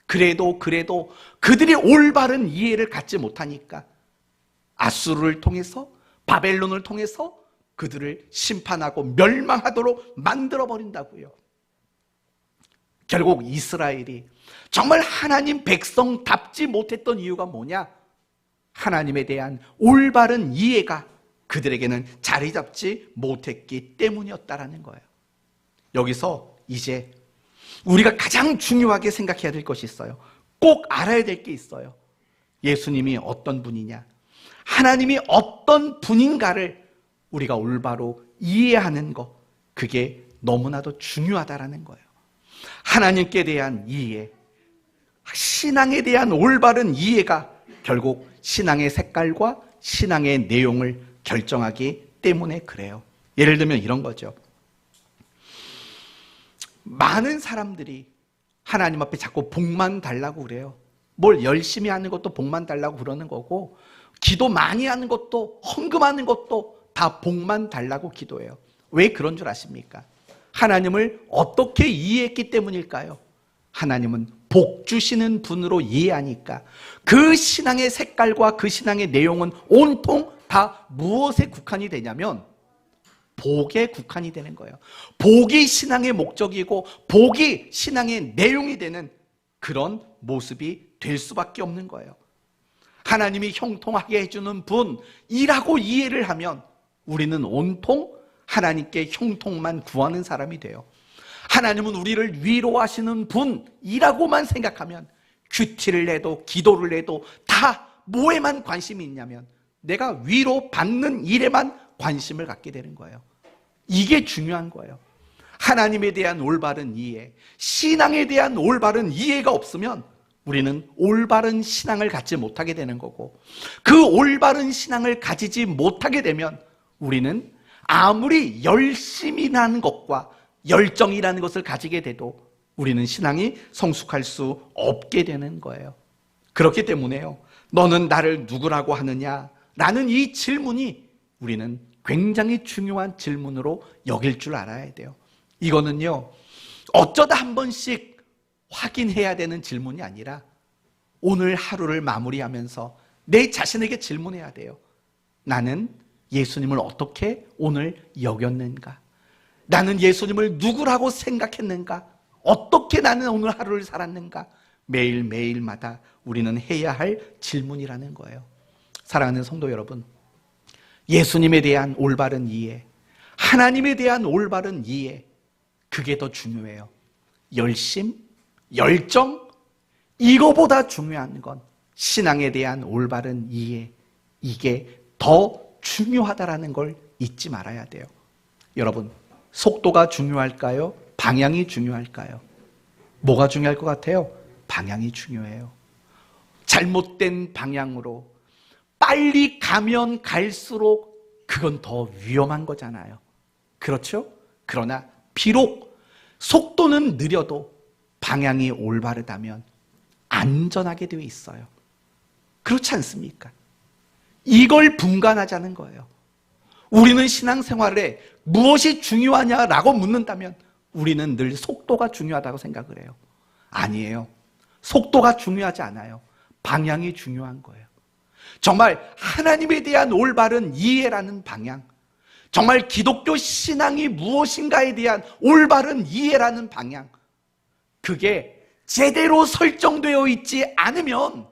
그래도 그들이 올바른 이해를 갖지 못하니까 아수르를 통해서, 바벨론을 통해서 그들을 심판하고 멸망하도록 만들어버린다고요. 결국 이스라엘이 정말 하나님 백성답지 못했던 이유가 뭐냐? 하나님에 대한 올바른 이해가 그들에게는 자리 잡지 못했기 때문이었다라는 거예요. 여기서 이제 우리가 가장 중요하게 생각해야 될 것이 있어요. 꼭 알아야 될 게 있어요. 예수님이 어떤 분이냐, 하나님이 어떤 분인가를 우리가 올바로 이해하는 것, 그게 너무나도 중요하다라는 거예요. 하나님께 대한 이해, 신앙에 대한 올바른 이해가 결국 신앙의 색깔과 신앙의 내용을 결정하기 때문에 그래요. 예를 들면 이런 거죠. 많은 사람들이 하나님 앞에 자꾸 복만 달라고 그래요. 뭘 열심히 하는 것도 복만 달라고 그러는 거고, 기도 많이 하는 것도, 헌금하는 것도 다 복만 달라고 기도해요. 왜 그런 줄 아십니까? 하나님을 어떻게 이해했기 때문일까요? 하나님은 복 주시는 분으로 이해하니까 그 신앙의 색깔과 그 신앙의 내용은 온통 다 무엇에 국한이 되냐면 복에 국한이 되는 거예요. 복이 신앙의 목적이고 복이 신앙의 내용이 되는 그런 모습이 될 수밖에 없는 거예요. 하나님이 형통하게 해주는 분이라고 이해를 하면 우리는 온통 하나님께 형통만 구하는 사람이 돼요. 하나님은 우리를 위로하시는 분이라고만 생각하면 큐티를 해도 기도를 해도 다 뭐에만 관심이 있냐면 내가 위로받는 일에만 관심을 갖게 되는 거예요. 이게 중요한 거예요. 하나님에 대한 올바른 이해, 신앙에 대한 올바른 이해가 없으면 우리는 올바른 신앙을 갖지 못하게 되는 거고, 그 올바른 신앙을 가지지 못하게 되면 우리는 아무리 열심이라는 것과 열정이라는 것을 가지게 돼도 우리는 신앙이 성숙할 수 없게 되는 거예요. 그렇기 때문에요, 너는 나를 누구라고 하느냐? 라는 이 질문이 우리는 굉장히 중요한 질문으로 여길 줄 알아야 돼요. 이거는요, 어쩌다 한 번씩 확인해야 되는 질문이 아니라 오늘 하루를 마무리하면서 내 자신에게 질문해야 돼요. 나는 예수님을 어떻게 오늘 여겼는가? 나는 예수님을 누구라고 생각했는가? 어떻게 나는 오늘 하루를 살았는가? 매일매일마다 우리는 해야 할 질문이라는 거예요. 사랑하는 성도 여러분, 예수님에 대한 올바른 이해, 하나님에 대한 올바른 이해, 그게 더 중요해요. 열심, 열정, 이거보다 중요한 건 신앙에 대한 올바른 이해, 이게 더 중요하다라는 걸 잊지 말아야 돼요. 여러분, 속도가 중요할까요? 방향이 중요할까요? 뭐가 중요할 것 같아요? 방향이 중요해요. 잘못된 방향으로 빨리 가면 갈수록 그건 더 위험한 거잖아요. 그렇죠? 그러나 비록 속도는 느려도 방향이 올바르다면 안전하게 되어 있어요. 그렇지 않습니까? 이걸 분간하자는 거예요. 우리는 신앙생활에 무엇이 중요하냐라고 묻는다면 우리는 늘 속도가 중요하다고 생각을 해요. 아니에요. 속도가 중요하지 않아요. 방향이 중요한 거예요. 정말 하나님에 대한 올바른 이해라는 방향, 정말 기독교 신앙이 무엇인가에 대한 올바른 이해라는 방향, 그게 제대로 설정되어 있지 않으면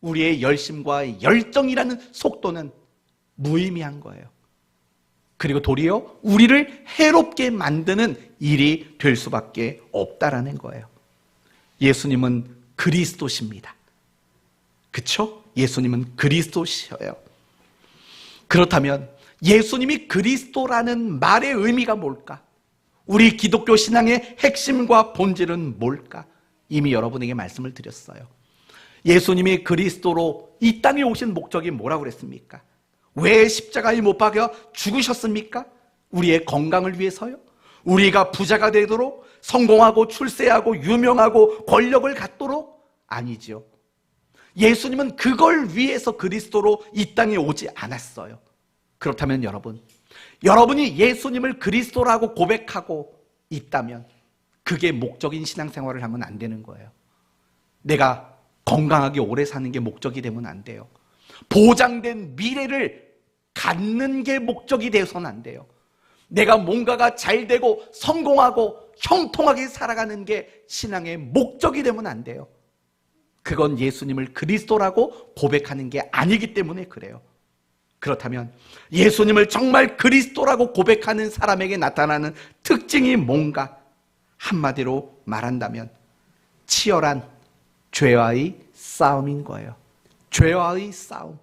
우리의 열심과 열정이라는 속도는 무의미한 거예요. 그리고 도리어 우리를 해롭게 만드는 일이 될 수밖에 없다라는 거예요. 예수님은 그리스도십니다. 그렇죠? 예수님은 그리스도시여요. 그렇다면 예수님이 그리스도라는 말의 의미가 뭘까? 우리 기독교 신앙의 핵심과 본질은 뭘까? 이미 여러분에게 말씀을 드렸어요. 예수님이 그리스도로 이 땅에 오신 목적이 뭐라고 그랬습니까? 왜 십자가에 못 박혀 죽으셨습니까? 우리의 건강을 위해서요? 우리가 부자가 되도록, 성공하고 출세하고 유명하고 권력을 갖도록? 아니죠. 예수님은 그걸 위해서 그리스도로 이 땅에 오지 않았어요. 그렇다면 여러분이 예수님을 그리스도라고 고백하고 있다면 그게 목적인 신앙생활을 하면 안 되는 거예요. 내가 건강하게 오래 사는 게 목적이 되면 안 돼요. 보장된 미래를 갖는 게 목적이 되어서는 안 돼요. 내가 뭔가가 잘 되고 성공하고 형통하게 살아가는 게 신앙의 목적이 되면 안 돼요. 그건 예수님을 그리스도라고 고백하는 게 아니기 때문에 그래요. 그렇다면 예수님을 정말 그리스도라고 고백하는 사람에게 나타나는 특징이 뭔가? 한마디로 말한다면 치열한 죄와의 싸움인 거예요. 죄와의 싸움.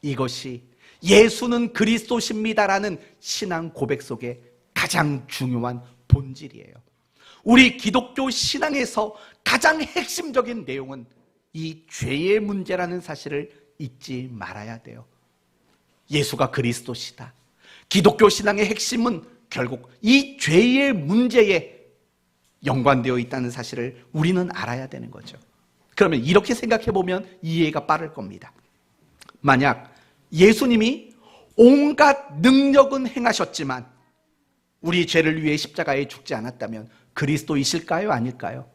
이것이 예수는 그리스도십니다라는 신앙 고백 속에 가장 중요한 본질이에요. 우리 기독교 신앙에서 가장 핵심적인 내용은 이 죄의 문제라는 사실을 잊지 말아야 돼요. 예수가 그리스도시다. 기독교 신앙의 핵심은 결국 이 죄의 문제에 연관되어 있다는 사실을 우리는 알아야 되는 거죠. 그러면 이렇게 생각해 보면 이해가 빠를 겁니다. 만약 예수님이 온갖 능력은 행하셨지만 우리 죄를 위해 십자가에 죽지 않았다면 그리스도이실까요? 아닐까요?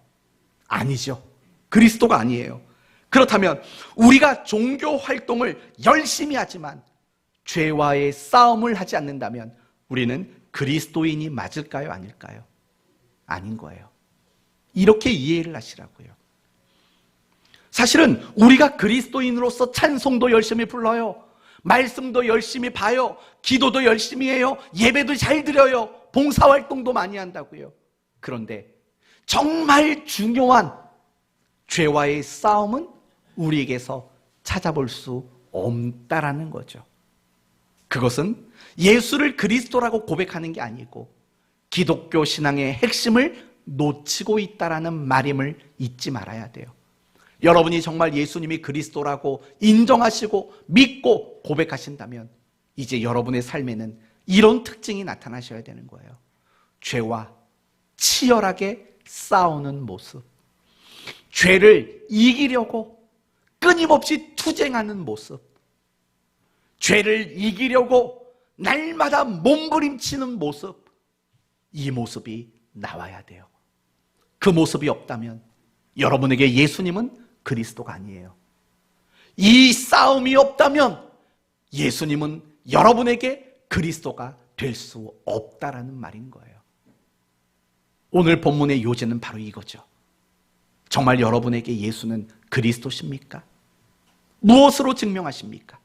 아니죠. 그리스도가 아니에요. 그렇다면 우리가 종교 활동을 열심히 하지만 죄와의 싸움을 하지 않는다면 우리는 그리스도인이 맞을까요? 아닐까요? 아닌 거예요. 이렇게 이해를 하시라고요. 사실은 우리가 그리스도인으로서 찬송도 열심히 불러요. 말씀도 열심히 봐요. 기도도 열심히 해요. 예배도 잘 드려요. 봉사활동도 많이 한다고요. 그런데 정말 중요한 죄와의 싸움은 우리에게서 찾아볼 수 없다라는 거죠. 그것은 예수를 그리스도라고 고백하는 게 아니고 기독교 신앙의 핵심을 놓치고 있다라는 말임을 잊지 말아야 돼요. 여러분이 정말 예수님이 그리스도라고 인정하시고 믿고 고백하신다면 이제 여러분의 삶에는 이런 특징이 나타나셔야 되는 거예요. 죄와 치열하게 싸우는 모습, 죄를 이기려고 끊임없이 투쟁하는 모습, 죄를 이기려고 날마다 몸부림치는 모습, 이 모습이 나와야 돼요. 그 모습이 없다면 여러분에게 예수님은 그리스도가 아니에요. 이 싸움이 없다면 예수님은 여러분에게 그리스도가 될 수 없다라는 말인 거예요. 오늘 본문의 요지는 바로 이거죠. 정말 여러분에게 예수는 그리스도십니까? 무엇으로 증명하십니까?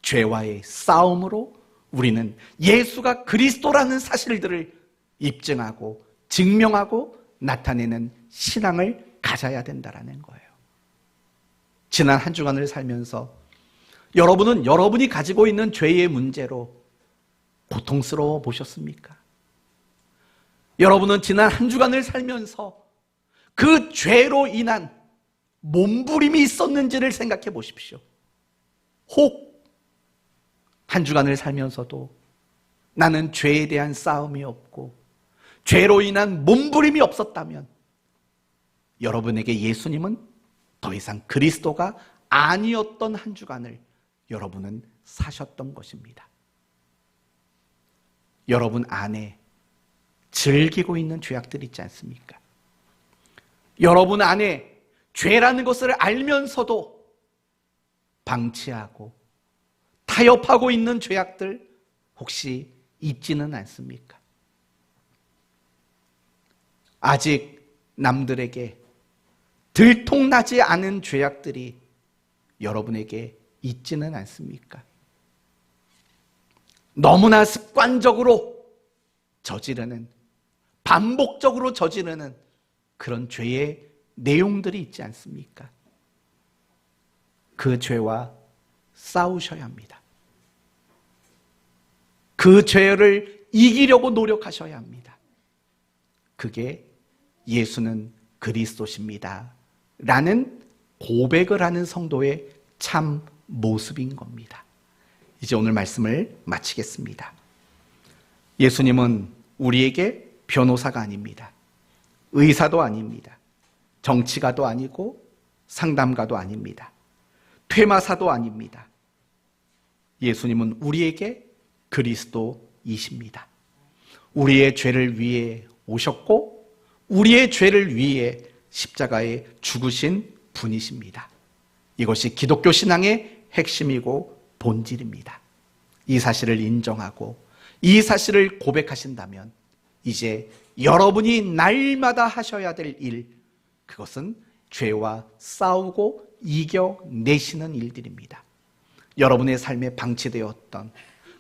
죄와의 싸움으로 우리는 예수가 그리스도라는 사실들을 입증하고 증명하고 나타내는 신앙을 가져야 된다라는 거예요. 지난 한 주간을 살면서 여러분은 여러분이 가지고 있는 죄의 문제로 고통스러워 보셨습니까? 여러분은 지난 한 주간을 살면서 그 죄로 인한 몸부림이 있었는지를 생각해 보십시오. 혹 한 주간을 살면서도 나는 죄에 대한 싸움이 없고 죄로 인한 몸부림이 없었다면 여러분에게 예수님은 더 이상 그리스도가 아니었던 한 주간을 여러분은 사셨던 것입니다. 여러분 안에 즐기고 있는 죄악들 있지 않습니까? 여러분 안에 죄라는 것을 알면서도 방치하고 타협하고 있는 죄악들 혹시 있지는 않습니까? 아직 남들에게 들통나지 않은 죄악들이 여러분에게 있지는 않습니까? 너무나 습관적으로 저지르는, 반복적으로 저지르는 그런 죄의 내용들이 있지 않습니까? 그 죄와 싸우셔야 합니다. 그 죄를 이기려고 노력하셔야 합니다. 그게 예수는 그리스도십니다 라는 고백을 하는 성도의 참 모습인 겁니다. 이제 오늘 말씀을 마치겠습니다. 예수님은 우리에게 변호사가 아닙니다. 의사도 아닙니다. 정치가도 아니고 상담가도 아닙니다. 퇴마사도 아닙니다. 예수님은 우리에게 그리스도이십니다. 우리의 죄를 위해 오셨고 우리의 죄를 위해 십자가에 죽으신 분이십니다. 이것이 기독교 신앙의 핵심이고 본질입니다. 이 사실을 인정하고 이 사실을 고백하신다면 이제 여러분이 날마다 하셔야 될 일, 그것은 죄와 싸우고 이겨내시는 일들입니다. 여러분의 삶에 방치되었던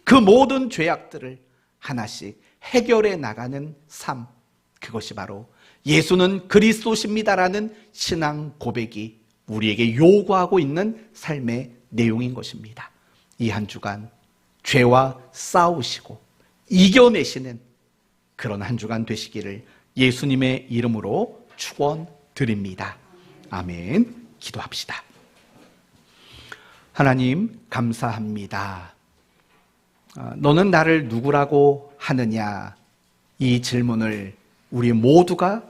그 모든 죄악들을 하나씩 해결해 나가는 삶, 그것이 바로 예수는 그리스도십니다라는 신앙 고백이 우리에게 요구하고 있는 삶의 내용인 것입니다. 이 한 주간 죄와 싸우시고 이겨내시는 그런 한 주간 되시기를 예수님의 이름으로 축원드립니다. 아멘. 기도합시다. 하나님 감사합니다. 너는 나를 누구라고 하느냐? 이 질문을 우리 모두가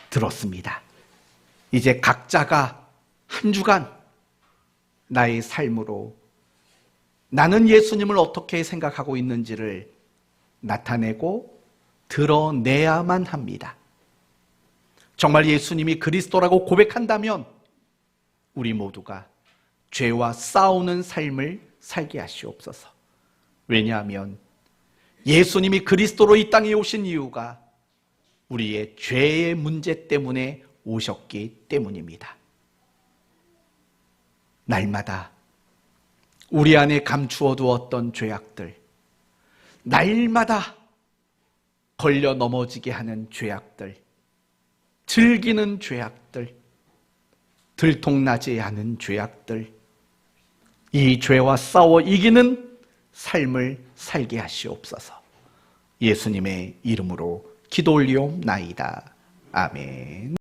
들었습니다. 이제 각자가 한 주간 나의 삶으로 나는 예수님을 어떻게 생각하고 있는지를 나타내고 드러내야만 합니다. 정말 예수님이 그리스도라고 고백한다면 우리 모두가 죄와 싸우는 삶을 살게 하시옵소서. 왜냐하면 예수님이 그리스도로 이 땅에 오신 이유가 우리의 죄의 문제 때문에 오셨기 때문입니다. 날마다 우리 안에 감추어 두었던 죄악들, 날마다 걸려 넘어지게 하는 죄악들, 즐기는 죄악들, 들통나지 않은 죄악들, 이 죄와 싸워 이기는 삶을 살게 하시옵소서. 예수님의 이름으로 기도 올리옵나이다. 아멘.